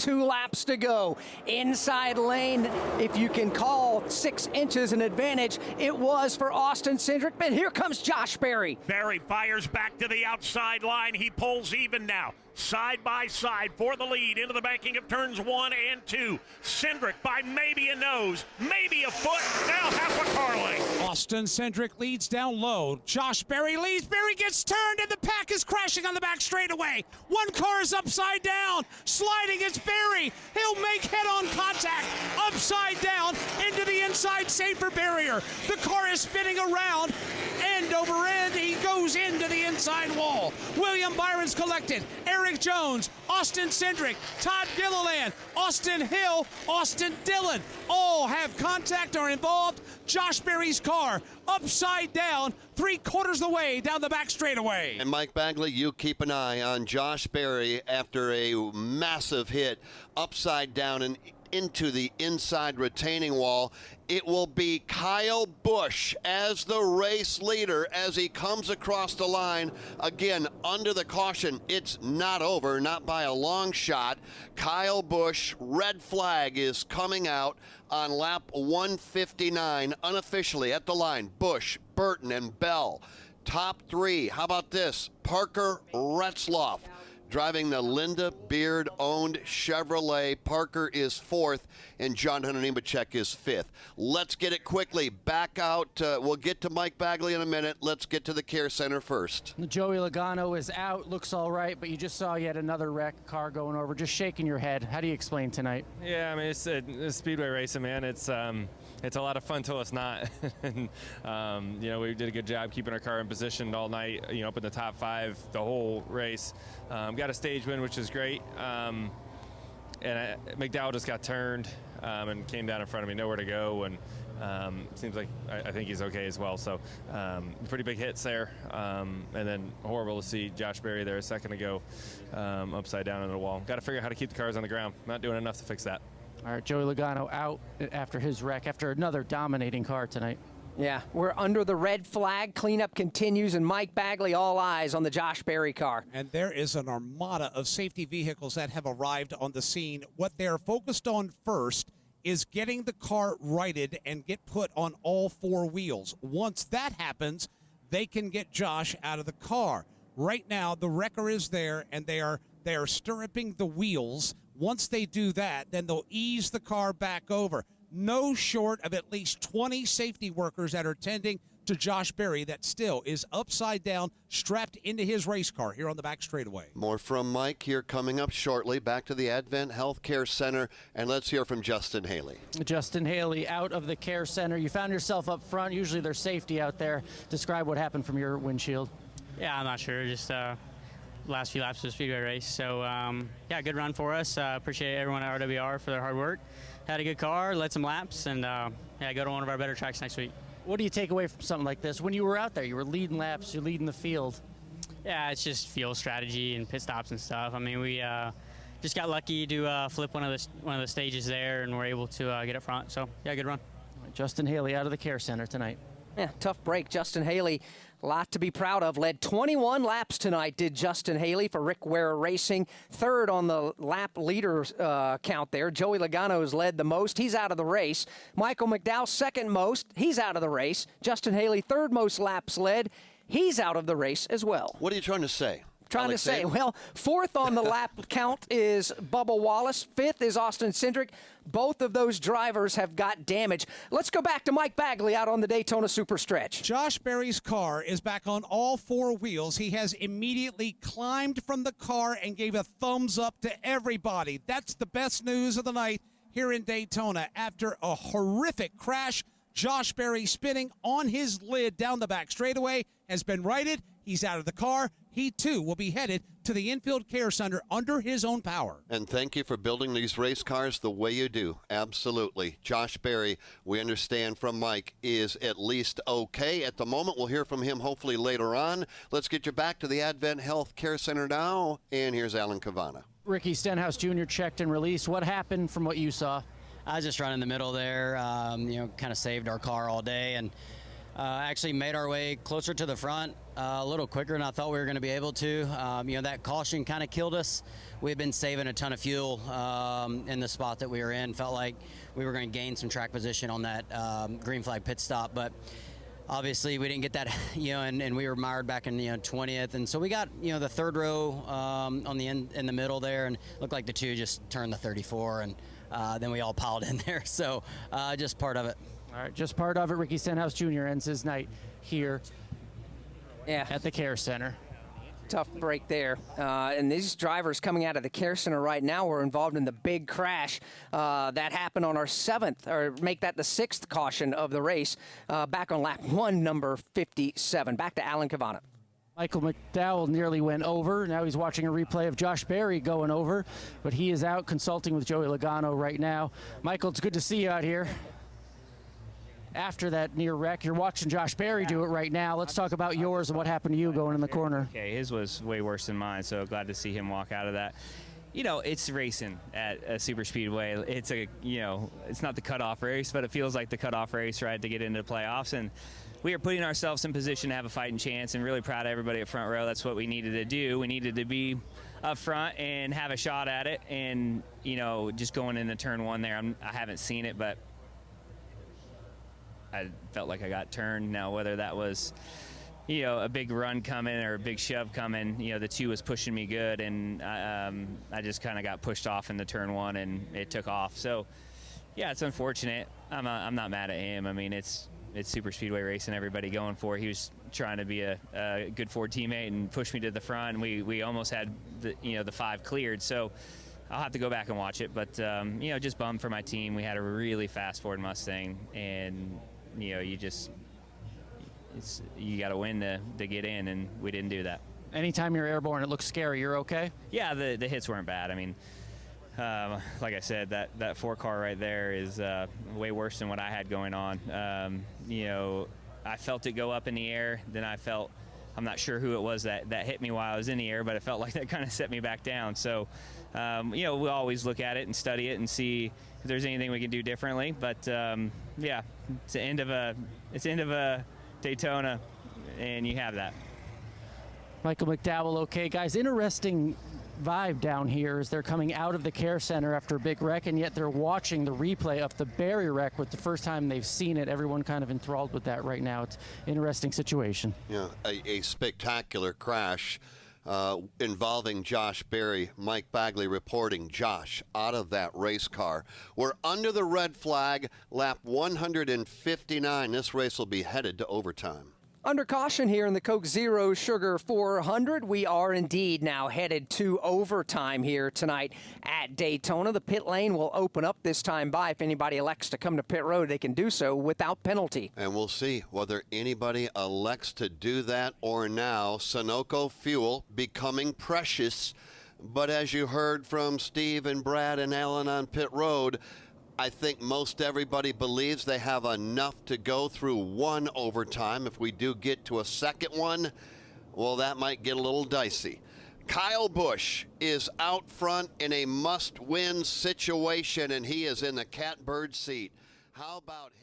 2 laps to go. Inside lane, if you can call 6 inches an advantage, it was for Austin Cindric, but here comes Josh Berry. Berry fires back to the outside line. He pulls even now. Side by side for the lead into the banking of turns 1 and 2. Cindric by maybe a nose, maybe a foot, now half a car length. Austin Cindric leads down low. Josh Berry leads. Berry gets turned and the pack is crashing on the back straightaway. One car is upside down. Sliding is Berry. He'll make head-on contact. Upside down into the inside safer barrier. The car is spinning around. End over end, he goes into the inside wall. William Byron's collected. Eric Jones, Austin Cindric, Todd Gilliland, Austin Hill, Austin Dillon all have contact or involved. Josh Berry's car upside down, 3/4 of the way down the back straightaway. And Mike Bagley, you keep an eye on Josh Berry after a massive hit upside down and into the inside retaining wall. It will be Kyle Busch as the race leader as he comes across the line. Again, under the caution, it's not over, not by a long shot. Kyle Busch, red flag is coming out on lap 159, unofficially at the line. Busch, Burton, and Bell. Top 3, how about this? Parker Retzloff, driving the Linda Beard-owned Chevrolet. Parker is 4th, and John Hunter Nemechek is 5th. Let's get it quickly. Back out. We'll get to Mike Bagley in a minute. Let's get to the care center first. Joey Logano is out, looks all right, but you just saw yet another wreck, car going over, just shaking your head. How do you explain tonight? Yeah, I mean, it's speedway racing, man. It's a lot of fun till it's not. And, we did a good job keeping our car in position all night, up in the top 5 the whole race. Got a stage win, which is great. And McDowell just got turned and came down in front of me, nowhere to go. And seems like I think he's okay as well. So pretty big hits there. And then horrible to see Josh Berry there a second ago upside down on the wall. Got to figure out how to keep the cars on the ground. Not doing enough to fix that. All right, Joey Logano out after his wreck, after another dominating car tonight. Yeah, we're under the red flag. Cleanup continues, and Mike Bagley, all eyes on the Josh Berry car. And there is an armada of safety vehicles that have arrived on the scene. What they're focused on first is getting the car righted and get put on all 4 wheels. Once that happens, they can get Josh out of the car. Right now, the wrecker is there, and they are stirruping the wheels. Once they do that, then they'll ease the car back over. No short of at least 20 safety workers that are tending to Josh Berry that still is upside down, strapped into his race car here on the back straightaway. More from Mike here coming up shortly. Back to the Advent Health Care Center, and let's hear from Justin Haley. Justin Haley out of the care center. You found yourself up front. Usually there's safety out there. Describe what happened from your windshield. Yeah, I'm not sure. Just last few laps of the speedway race. So, yeah, good run for us. Appreciate everyone at RWR for their hard work. Had a good car, led some laps, and yeah, go to one of our better tracks next week. What do you take away from something like this? When you were out there, you were leading laps, you're leading the field. Yeah, it's just fuel strategy and pit stops and stuff. I mean, we just got lucky to flip one of the stages there, and we're able to get up front. So, yeah, good run. Justin Haley out of the care center tonight. Yeah, tough break. Justin Haley, a lot to be proud of. Led 21 laps tonight, did Justin Haley for Rick Ware Racing. 3rd on the lap leader count there. Joey Logano's led the most. He's out of the race. Michael McDowell, 2nd most. He's out of the race. Justin Haley, 3rd most laps led. He's out of the race as well. What are you trying to say? Trying to say, well, 4th on the lap count is Bubba Wallace. 5th is Austin Cindric. Both of those drivers have got damage. Let's go back to Mike Bagley out on the Daytona Superstretch. Josh Berry's car is back on all 4 wheels. He has immediately climbed from the car and gave a thumbs up to everybody. That's the best news of the night here in Daytona. After a horrific crash, Josh Berry spinning on his lid down the back straightaway has been righted. He's out of the car. He, too, will be headed to the infield care center under his own power. And thank you for building these race cars the way you do. Absolutely. Josh Berry, we understand from Mike, is at least okay at the moment. We'll hear from him hopefully later on. Let's get you back to the Advent Health Care Center now. And here's Alan Cavana. Ricky Stenhouse Jr. checked and released. What happened from what you saw? I was just running in the middle there, kind of saved our car all day, and Actually made our way closer to the front a little quicker than I thought we were going to be able to. You know, that caution kind of killed us. We had been saving a ton of fuel in the spot that we were in. Felt like we were going to gain some track position on that green flag pit stop, but obviously we didn't get that, you know, and we were mired back in, 20th. And so we got, the third row on the end in the middle there, and looked like the two just turned the 34, and then we all piled in there. So just part of it. All right, just part of it. Ricky Stenhouse Jr. ends his night here at the Care Center. Tough break there. And these drivers coming out of the Care Center right now were involved in the big crash that happened on our make that the sixth caution of the race back on lap 1, number 57. Back to Alan Cavana. Michael McDowell nearly went over. Now he's watching a replay of Josh Berry going over, but he is out consulting with Joey Logano right now. Michael, it's good to see you out here. After that near wreck, you're watching Josh Berry do it right now. Let's talk about yours and what happened to you going in the corner. Okay, his was way worse than mine, so glad to see him walk out of that. It's racing at a super speedway. It's it's not the cutoff race, but it feels like the cutoff race, right, to get into the playoffs. And we are putting ourselves in position to have a fighting chance, and really proud of everybody at front row. That's what we needed to do. We needed to be up front and have a shot at it. And, just going into turn 1 there, I haven't seen it, but I felt like I got turned. Now, whether that was, a big run coming or a big shove coming, the 2 was pushing me good, and I just kind of got pushed off in the turn 1, and it took off. So, yeah, it's unfortunate. I'm not mad at him. I mean, it's super speedway racing. Everybody going for it. He was trying to be a good Ford teammate and push me to the front. We almost had the 5 cleared. So I'll have to go back and watch it. But just bummed for my team. We had a really fast Ford Mustang, and you got to win to get in, and we didn't do that. Anytime you're airborne, it looks scary. You're okay? Yeah, the hits weren't bad. I mean, like I said, that 4 car right there is way worse than what I had going on. I felt it go up in the air. Then I'm not sure who it was that hit me while I was in the air, but it felt like that kind of set me back down. So, we'll always look at it and study it and see if there's anything we can do differently. But it's the end of a Daytona, and you have that. Michael McDowell, okay, guys. Interesting vibe down here as they're coming out of the Care Center after a big wreck, and yet they're watching the replay of the Berry wreck with the first time they've seen it. Everyone kind of enthralled with that right now. It's an interesting situation. Yeah, a spectacular crash involving Josh Berry. Mike Bagley reporting Josh out of that race car. We're under the red flag, lap 159. This race will be headed to overtime. Under caution here in the Coke Zero Sugar 400, we are indeed now headed to overtime here tonight at Daytona. The pit lane will open up this time by. If anybody elects to come to pit road, they can do so without penalty. And we'll see whether anybody elects to do that or now. Sunoco fuel becoming precious. But as you heard from Steve and Brad and Alan on pit road, I think most everybody believes they have enough to go through 1 overtime. If we do get to a second one, well, that might get a little dicey. Kyle Busch is out front in a must-win situation, and he is in the catbird seat. How about him?